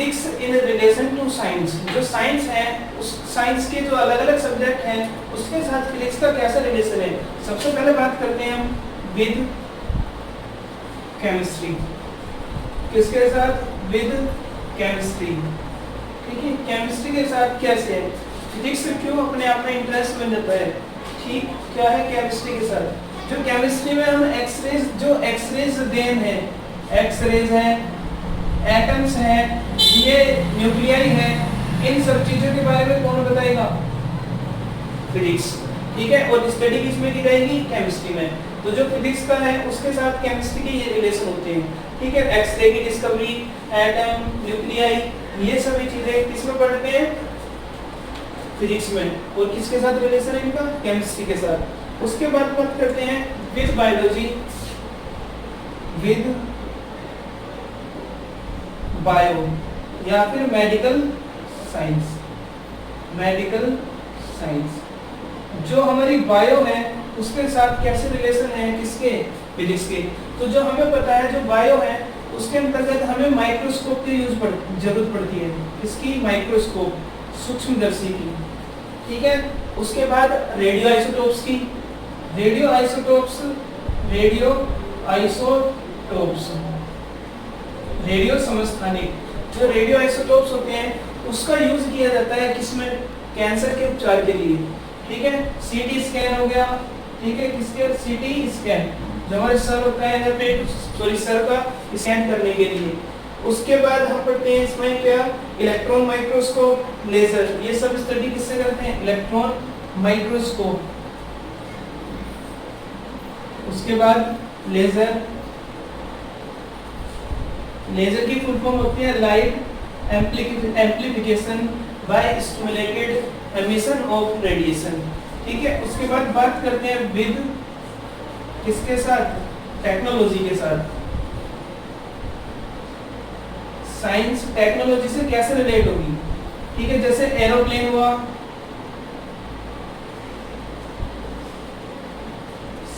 Physics in relation to science, जो science है उस साइंस के जो अलग अलग सब्जेक्ट हैं उसके साथ फिजिक्स का कैसा रिलेशन है। सबसे पहले बात करते हैं हम विद केमिस्ट्री, किसके साथ, विद केमिस्ट्री। ठीक है, केमिस्ट्री के साथ कैसे है, फिजिक्स क्यों अपने आप में इंटरेस्ट बन जाता है। ठीक, क्या है केमिस्ट्री के साथ, जो केमिस्ट्री में हम एक्सरेज, जो एक्सरेज देन है, एक्सरेज है, एटम्स हैं, ये न्यूक्लियाई है, इन सब चीजों के बारे में कौन बताएगा, फिजिक्स। ठीक है, और स्टडी किसमें की जाएगी, केमिस्ट्री में। तो जो फिजिक्स का है उसके साथ केमिस्ट्री के ये रिलेशन होते हैं। ठीक है, एक्सरे की डिस्कवरी, एटम, न्यूक्लियाई, ये सभी चीजें किसमें पढ़ते हैं, फिजिक्स में, और किसके साथ रिलेशन है इनका, केमिस्ट्री के साथ। उसके बाद बात करते हैं विद बायोलॉजी, विद बायो या फिर मेडिकल साइंस, मेडिकल साइंस। जो हमारी बायो है उसके साथ कैसे रिलेशन है, किसके, फिजिक्स के। तो जो हमें पता है जो बायो है उसके अंतर्गत हमें माइक्रोस्कोप की जरूरत पड़ती है, किसकी, माइक्रोस्कोप, सूक्ष्मदर्शी की। ठीक है, उसके बाद रेडियो आइसोटोप्स की, radio isotopes, radio isotopes, radio समस्थानिक। जो रेडियो आइसोटोप्स होते हैं उसका यूज किया जाता है किसमें, कैंसर के उपचार के लिए। ठीक है, सीटी स्कैन हो गया, ठीक है, किसके, सीटी स्कैन, जो हमारे सर होता है यहाँ पे, सॉरी सर का स्कैन करने के लिए। उसके बाद हम पढ़ते हैं इसमें क्या, इलेक्ट्रॉन माइक्रोस्कोप, लेजर, ये सब स्टडी किससे करते हैं, इलेक्ट्रॉन माइक्रोस्कोप। उसके बाद लेजर, लेजर की फुल फॉर्म होती है light amplification by stimulated emission of radiation. ठीक है, उसके बाद बात करते हैं विद किसके साथ, टेक्नोलॉजी के साथ। साइंस टेक्नोलॉजी से कैसे रिलेट होगी। ठीक है, जैसे एरोप्लेन हुआ,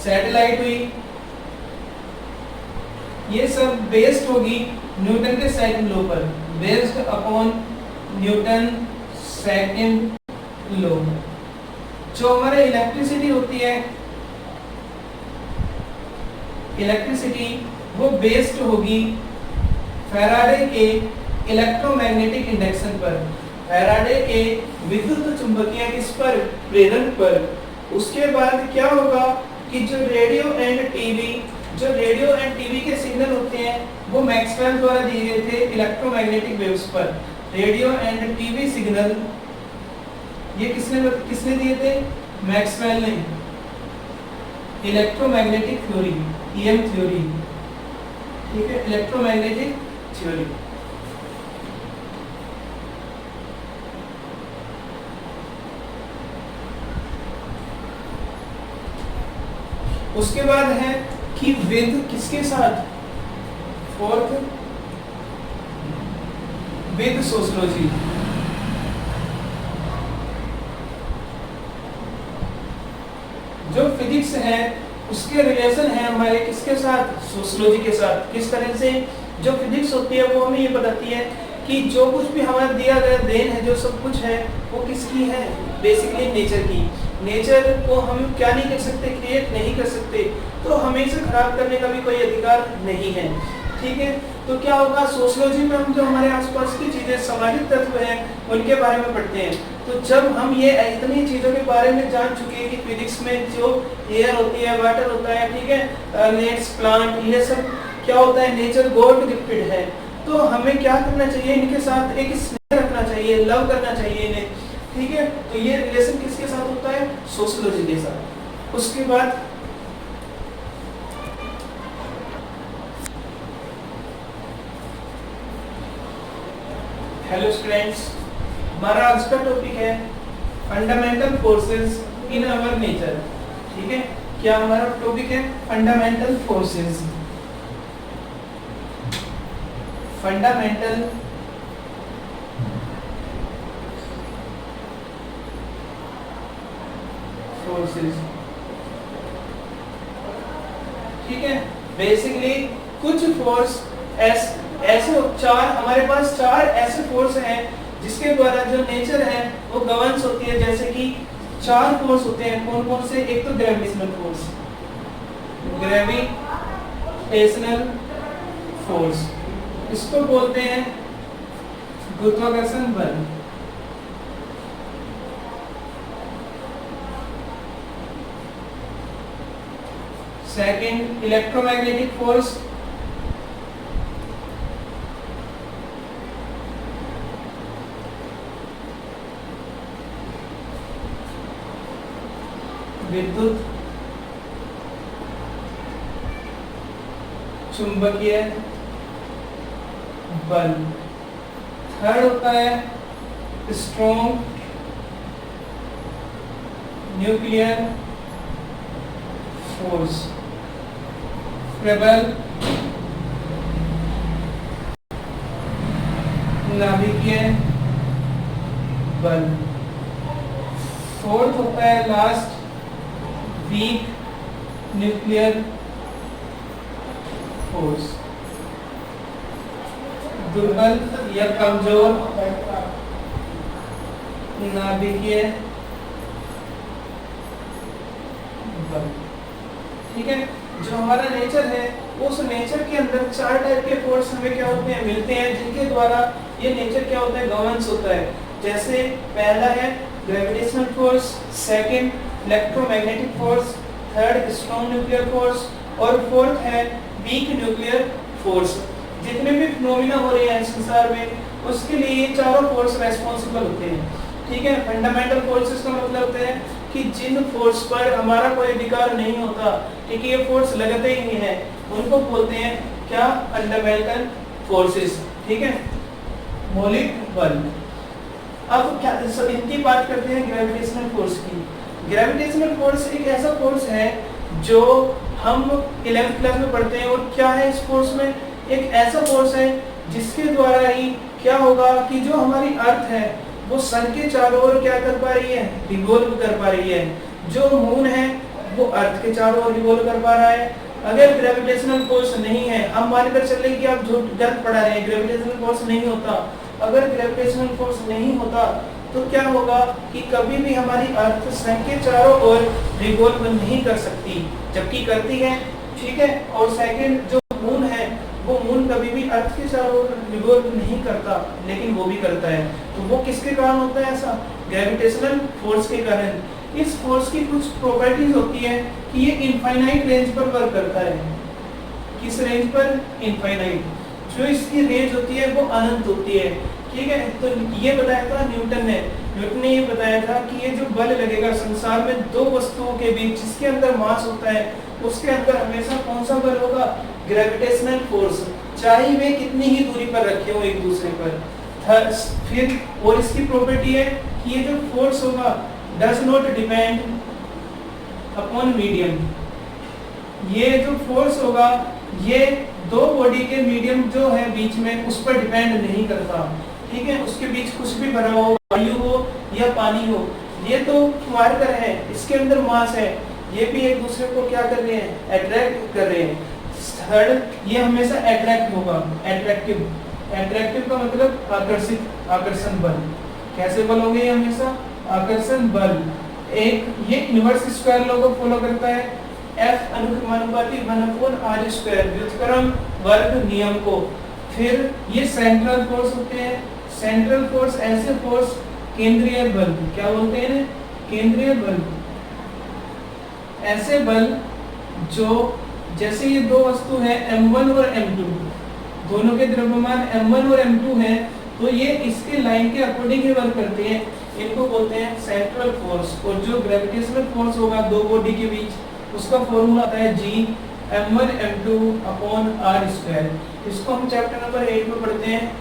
सैटेलाइट हुई, ये सब बेस्ड होगी न्यूटन के सेकंड लॉ पर, based upon Newton second law. जो हमारे इलेक्ट्रिसिटी होती है, इलेक्ट्रिसिटी वो बेस्ड होगी फैराडे के इलेक्ट्रोमैग्नेटिक इंडक्शन पर, फैराडे के विद्युत चुंबकीय किस पर, प्रेरण पर। उसके बाद क्या होगा कि जो रेडियो एंड टीवी, जो रेडियो एंड टीवी के सिग्नल होते हैं वो मैक्सवेल द्वारा दिए गए थे इलेक्ट्रोमैग्नेटिक वेव्स पर। रेडियो एंड टीवी सिग्नल ये किसने दिए थे, मैक्सवेल ने, इलेक्ट्रोमैग्नेटिक थ्योरी, ईएम थ्योरी। ठीक है, इलेक्ट्रोमैग्नेटिक थ्योरी। उसके बाद है कि विद किसके साथ, फोर्थ, विद सोशियोलॉजी। जो फिजिक्स है उसके रिलेशन है हमारे किसके साथ, सोशियोलॉजी के साथ। किस तरह से, जो फिजिक्स होती है वो हमें ये बताती है कि जो कुछ भी हमारा दिया गया देन है, जो सब कुछ है वो किसकी है, बेसिकली नेचर की। नेचर को हम क्या नहीं कर सकते, क्रिएट नहीं कर सकते, तो हमें इसे खराब करने का भी कोई अधिकार नहीं है। ठीक है, तो क्या होगा, सोशियोलॉजी में हम जो हमारे आसपास की चीजें, सामाजिक तत्व हैं, उनके बारे में पढ़ते हैं। तो जब हम ये इतनी चीजों के बारे में जान चुके हैं कि फिजिक्स में जो एयर होती है, वाटर होता है, ठीक है, नेट्स, प्लांट, ये सब क्या होता है, नेचर गॉड गिफ्टेड है, तो हमें क्या करना चाहिए, इनके साथ एक स्नेह रखना चाहिए, लव करना चाहिए इन्हें। ठीक है, तो ये रिलेशन किसके साथ होता है, सोशियोलॉजी के साथ। उसके बाद हेलो स्टूडेंट्स, हमारा आज का टॉपिक है fundamental forces in our nature. ठीक है, क्या हमारा टॉपिक है, फंडामेंटल फोर्सेस, फंडामेंटल फोर्सेस। ठीक है, बेसिकली कुछ फोर्स ऐसे चार हमारे पास चार ऐसे फोर्स हैं जिसके द्वारा जो नेचर है वो गवर्न्स होती है। जैसे कि चार फोर्स होते हैं, कौन कौन से? एक तो ग्रेविटेशनल फोर्स, ग्रेविटेशनल फोर्स, इसको बोलते हैं गुरुत्वाकर्षण बल। सेकंड इलेक्ट्रोमैग्नेटिक फोर्स, विद्युत चुंबकीय बल। थर्ड होता है स्ट्रॉन्ग न्यूक्लियर फोर्स, प्रबल नाभिकीय बल। फोर्थ होता है लास्ट वीक न्यूक्लियर फोर्स, दुर्बल या कमजोर नाभिकीय बल। ठीक है, जो हमारा नेचर है उस नेचर के अंदर चार टाइप के फोर्स हमें क्या होते हैं, मिलते हैं, जिनके द्वारा ये नेचर क्या होता है, गवर्नेंस होता है। जैसे पहला है gravitational force, second electromagnetic force, third strong nuclear force और फोर्थ है वीक न्यूक्लियर फोर्स। जितने भी फिनोमिना हो रहे हैं संसार में उसके लिए ये चारों फोर्स रेस्पॉन्सिबल होते हैं। ठीक है, फंडामेंटल फोर्सेस का मतलब होता है कि जिन फोर्स पर हमारा कोई अधिकार नहीं होता, ठीक है, ये फोर्स लगते ही नहीं है, उनको बोलते हैं क्या, फंडामेंटल फोर्सेस। ठीक है, मौलिक बल। अब क्या इनकी बात करते हैं ग्रेविटेशनल फोर्स की। ग्रेविटेशनल फोर्स एक ऐसा फोर्स है जो हम 11th क्लास में पढ़ते हैं। और क्या है इस फोर्स में, एक ऐसा फोर्स है जिसके द्वारा ही क्या होगा कि जो हमारी अर्थ है वो सन के चारों ओर क्या कर पा रही है, रिवॉल्व कर पा रही है। जो मून है वो अर्थ के चारों ओर रिवॉल्व कर पा रहा है। अगर ग्रेविटेशनल फोर्स नहीं है, हम मानकर चले कि आप झूठ गलत पढ़ा रहे हैं, ग्रेविटेशनल फोर्स नहीं होता। अगर ग्रेविटेशनल फोर्स नहीं होता तो क्या होगा कि कभी भी हमारी अर्थ सन के चारों ओर रिवॉल्व नहीं कर सकती, जबकि करती है। ठीक है, और सेकंड जो मून है वो मून कभी भी अर्थ के चारों ओर रिवॉल्व नहीं करता, लेकिन वो भी करता है। तो वो किसके कारण होता है ऐसा, ग्रेविटेशनल फोर्स के कारण। इस फोर्स की कुछ प्रॉपर्टीज होती है कि ये इनफाइनाइट रेंज पर वर्क करता है। किस रेंज पर, इनफाइनाइट। जो इसकी रेंज होती है वो अनंत होती है। ठीक है, तो ये बताया था न्यूटन ने। न्यूटन ने ये बताया था कि ये जो बल लगेगा संसार में दो वस्तुओं के बीच जिसके अंदर मास होता है, उसके अंदर हमेशा कौन सा बल होगा, ग्रेविटेशनल फोर्स, चाहे वे कितनी ही दूरी पर रखे हो एक दूसरे पर। फिर और इसकी प्रॉपर्टी है कि ये जो फोर्स होगा does not depend upon medium. ये जो फोर्स होगा ये दो बॉडी के मीडियम जो है बीच में उस पर डिपेंड नहीं करता। ठीक है, उसके बीच कुछ भी भरा हो, वायु हो या पानी हो, ये तो मार्कर है, इसके अंदर मास है, ये भी एक दूसरे को क्या कर रहे हैं, अट्रैक्ट कर रहे हैं। थर्ड, ये हमेशा अट्रैक्ट होगा, अट्रैक्टिव। अट्रैक्टिव का मतलब आकर्षित, आकर्षण बल। कैसे बल होंगे ये हमेशा, आकर्षण बल। एक ये इनवर्स स्क्वायर लॉ को फॉलो करता है, F अनुपाती 1/r², व्युत्क्रम वर्ग नियम को। फिर ये सेंट्रल फोर्स होते हैं। सेंट्रल फोर्स ऐसे फोर्स, केंद्रीय बल, क्या बोलते हैं, केंद्रीय बल। ऐसे बल जो जैसे ये दो वस्तु है m1 और m2, दोनों के द्रव्यमान m1 और m2 हैं, तो ये इसके लाइन के अकॉर्डिंग ही वर्क करते हैं, इनको बोलते हैं सेंट्रल फोर्स। और जो ग्रेविटेशनल फोर्स होगा दो बॉडी के बीच, उसका फॉर्मूला आता है G m1m2/r²। इसको हम चैप्टर नंबर 8 में पढ़ते हैं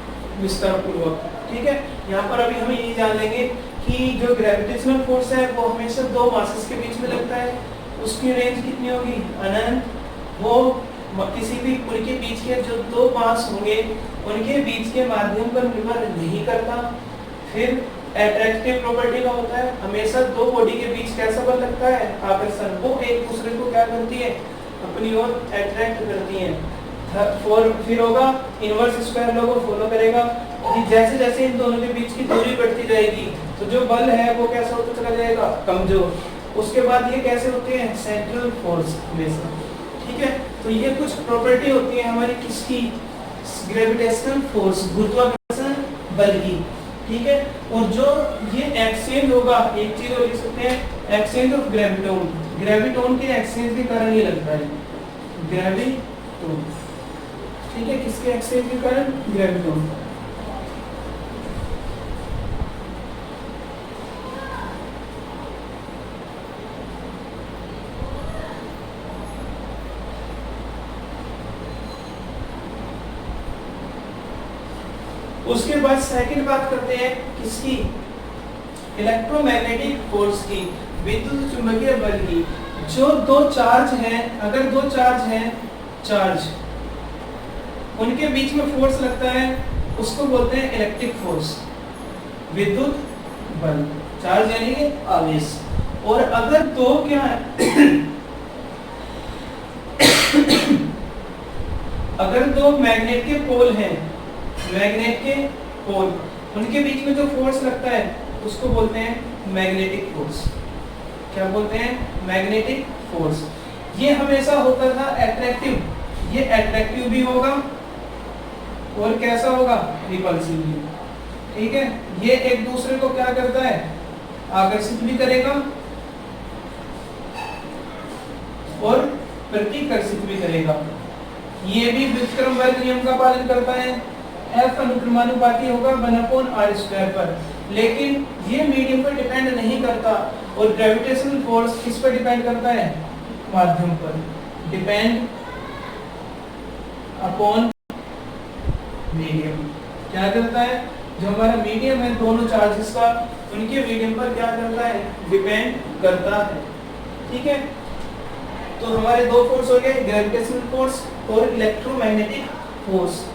विस्तार पूर्वक। ठीक है, यहाँ पर अभी हम ये जान लेंगे कि जो ग्रेविटेशनल फोर्स है वो हमेशा दो मासेस के बीच में लगता है, उसकी रेंज कितनी होगी, अनंत। वो किसी भी पुल के बीच के जो दो मास होंगे उनके बीच के माध्यम पर निर्भर नहीं करता। फिर अट्रैक्टिव प्रॉपर्टी का होता है, हमेशा दो बॉडी के बीच कैसा बल लगता है, आकर्षण। वो एक दूसरे को क्या करती है, अपनी ओर अट्रैक्ट करती हैं। फिर होगा इनवर्स स्क्वायर लॉ को फॉलो करेगा कि जैसे जैसे इन दोनों के बीच की दूरी बढ़ती जाएगी तो जो बल है वो कैसा होता चला जाएगा, कमजोर। उसके बाद ये कैसे होते हैं, सेंट्रल फोर्स हमेशा। ठीक है, तो ये कुछ प्रॉपर्टी होती है हमारी किसकी, ग्रेविटेशनल फोर्स, गुरुत्वाकर्षण बल की। ठीक है, और जो ये एक्सचेंज होगा, एक चीज और लिख सकते हैं, एक्सचेंज ऑफ ग्रेविटोन। ग्रेविटोन के एक्सचेंज के कारण ये लगता है ग्रेविटोन। ठीक है, किसके एक्सचेंज के कारण, ग्रेविटोन। उसके बाद सेकंड बात करते हैं किसकी, इलेक्ट्रोमैग्नेटिक फोर्स की, विद्युत चुंबकीय बल की। जो दो चार्ज हैं, अगर दो चार्ज हैं, चार्ज उनके बीच में फोर्स लगता है उसको बोलते हैं इलेक्ट्रिक फोर्स, विद्युत बल। चार्ज यानी कि आवेश। और अगर दो क्या है अगर दो मैग्नेट के पोल हैं, मैग्नेट के पोल, उनके बीच में जो फोर्स लगता है उसको बोलते हैं मैग्नेटिक फोर्स। क्या बोलते हैं, मैग्नेटिक फोर्स। ये हमेशा होता था अट्रैक्टिव, ये अट्रैक्टिव भी होगा और कैसा होगा, रिपल्सिव भी। ठीक है, ये एक दूसरे को क्या करता है, आकर्षित भी करेगा और प्रतिकर्षित भी करेगा। ये भी व्युत्क्रमवर्ग नियम का पालन करता है, F अनुक्रमानुपाती होगा 1/r² पर। लेकिन ये मीडियम पर डिपेंड नहीं करता और ग्रेविटेशनल फोर्स किस पर डिपेंड करता है, माध्यम पर, डिपेंड अपॉन मीडियम। क्या करता है, जो हमारा मीडियम है दोनों चार्जेस का, उनके मीडियम पर क्या करता है, डिपेंड करता है। ठीक है, तो हमारे दो फोर्स हो गए, ग्रेविटेशनल फोर्स और इलेक्ट्रोमैग्नेटिक फोर्स।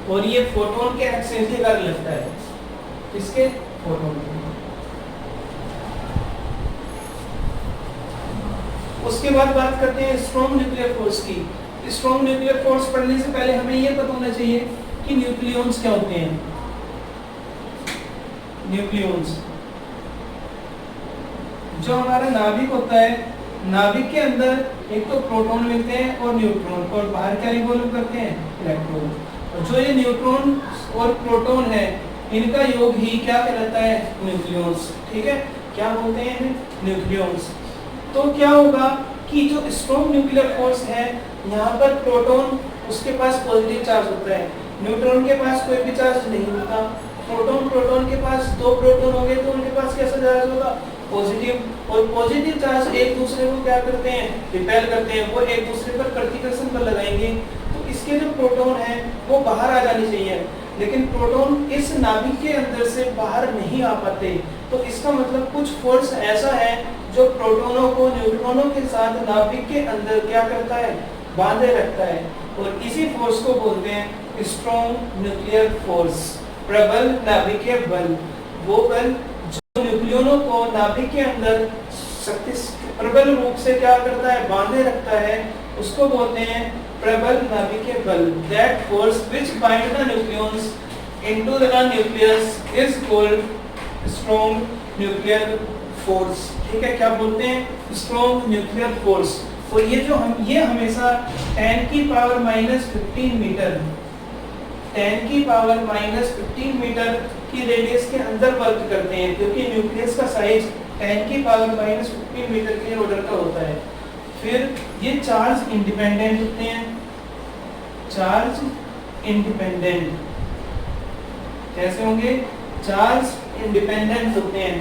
और ये फोटोन के एक्सचेंज के कारण लगता है, किसके, फोटोन के। उसके बाद बात करते हैं स्ट्रॉन्ग न्यूक्लियर फोर्स की। स्ट्रॉन्ग न्यूक्लियर फोर्स पढ़ने से पहले हमें यह पता होना चाहिए कि न्यूक्लियॉन्स क्या होते हैं। न्यूक्लियॉन्स, जो हमारा नाभिक होता है, नाभिक के अंदर एक तो प्रोटॉन मिलते हैं और न्यूट्रॉन, और बाहर क्या रिवॉल्व करते हैं, इलेक्ट्रॉन। और जो ये न्यूट्रॉन और प्रोटॉन है, इनका योग ही क्या कहलाता है, न्यूक्लियॉन्स। ठीक है, क्या बोलते हैं, न्यूक्लियॉन्स। तो क्या होगा कि जो स्ट्रॉन्ग न्यूक्लियर फोर्स है, यहाँ पर प्रोटॉन उसके पास पॉजिटिव चार्ज होता है, न्यूट्रॉन के पास कोई भी चार्ज नहीं होता। प्रोटॉन के पास दो प्रोटॉन होंगे तो उनके पास कैसा चार्ज होगा, पॉजिटिव। और पॉजिटिव चार्ज एक दूसरे को क्या करते हैं, रिपेल करते हैं, वो एक दूसरे पर प्रतिकर्षण बल लगाएंगे। तो इसके जो प्रोटॉन है वो बाहर आ जाने चाहिए, लेकिन प्रोटॉन इस नाभिक के अंदर से बाहर नहीं आ पाते। तो इसका मतलब कुछ फोर्स ऐसा है जो प्रोटॉनों को न्यूट्रॉनों के साथ नाभिक के अंदर क्या करता है, बांधे रखता है। और इसी फोर्स को बोलते हैं स्ट्रॉन्ग न्यूक्लियर फोर्स, प्रबल नाभिकीय बल। वो बल जो न्यूक्लियनों को नाभिक के अंदर शक्ति प्रबल रूप से क्या करता है, बांधे रखता है, उसको बोलते हैं प्रबल नाभिकीय बल। That force which bind the nucleons into the nucleus is called strong nuclear force। ठीक है, क्या बोलते हैं, स्ट्रॉन्ग न्यूक्लियर फोर्स। और ये जो ये हमेशा 10⁻⁻15 मीटर, 10⁻⁻15 मीटर की रेडियस के अंदर वर्क करते हैं, क्योंकि न्यूक्लियस का साइज 10⁻⁻15 मीटर के ऑर्डर का होता है। फिर ये चार्ज इंडिपेंडेंट होते हैं, चार्ज इंडिपेंडेंट कैसे होंगे, चार्ज इंडिपेंडेंट होते हैं।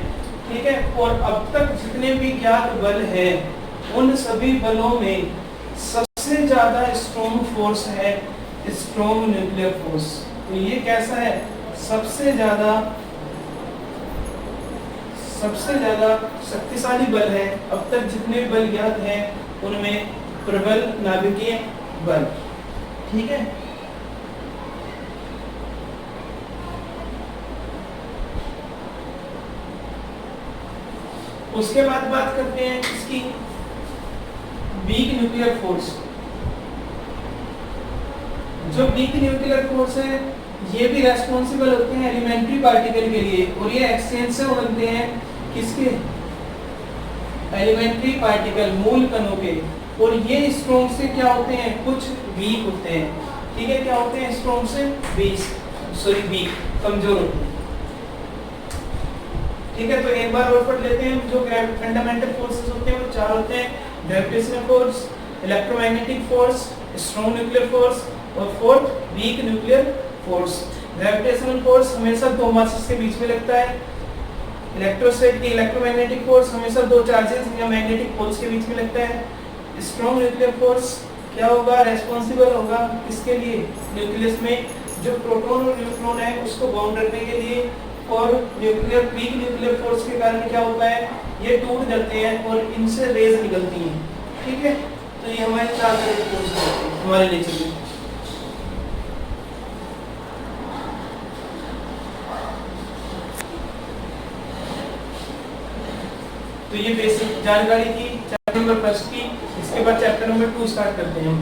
ठीक है, और अब तक जितने भी ज्ञात बल है उन सभी बलों में सबसे ज्यादा स्ट्रॉन्ग फोर्स है स्ट्रॉन्ग न्यूक्लियर फोर्स। तो ये कैसा है, सबसे ज्यादा शक्तिशाली बल है। अब तक जितने बल ज्ञात हैं उनमें प्रबल नाभिकीय बल। ठीक है, उसके बाद बात करते हैं इसकी वीक न्यूक्लियर फोर्स। जो वीक न्यूक्लियर फोर्स है ये भी रेस्पॉन्सिबल होते हैं एलिमेंट्री पार्टिकल के लिए, और ये एक्सचेंज से बनते हैं किसके, एलिमेंट्री पार्टिकल मूल कणों के। और ये स्ट्रॉन्ग से क्या होते हैं, कुछ वीक होते हैं, ठीक है, क्या होते हैं, स्ट्रॉन्ग से वीक, कमजोर होते हैं। ठीक है, तो एक बार और पढ़ लेते हैं। जो फंडामेंटल फोर्सेस होते हैं वो चार होते हैं, gravitational force, electromagnetic force, strong nuclear force और fourth weak nuclear force. Gravitational force हमेशा दो मासेस के बीच में लगता है, इलेक्ट्रोस्टैटिक इलेक्ट्रोमैग्नेटिक फोर्स हमेशा दो चार्जेस या मैग्नेटिक पोल्स के बीच में लगता है। स्ट्रॉन्ग न्यूक्लियर फोर्स क्या होगा, रेस्पॉन्सिबल होगा किसके लिए, न्यूक्लियस में जो प्रोटॉन और न्यूट्रॉन है उसको बाउंड रखने के लिए। और वीक न्यूक्लियर फोर्स के कारण क्या होता है, ये टूट जाते हैं और इनसे रेज निकलती हैं। ठीक है, तो ये हमारे चार तरह के फोर्स होते हैं हमारे नेचर में। तो ये बेसिक जानकारी थी चैप्टर नंबर 1 की। इसके बाद चैप्टर नंबर 2 स्टार्ट करते हैं हम।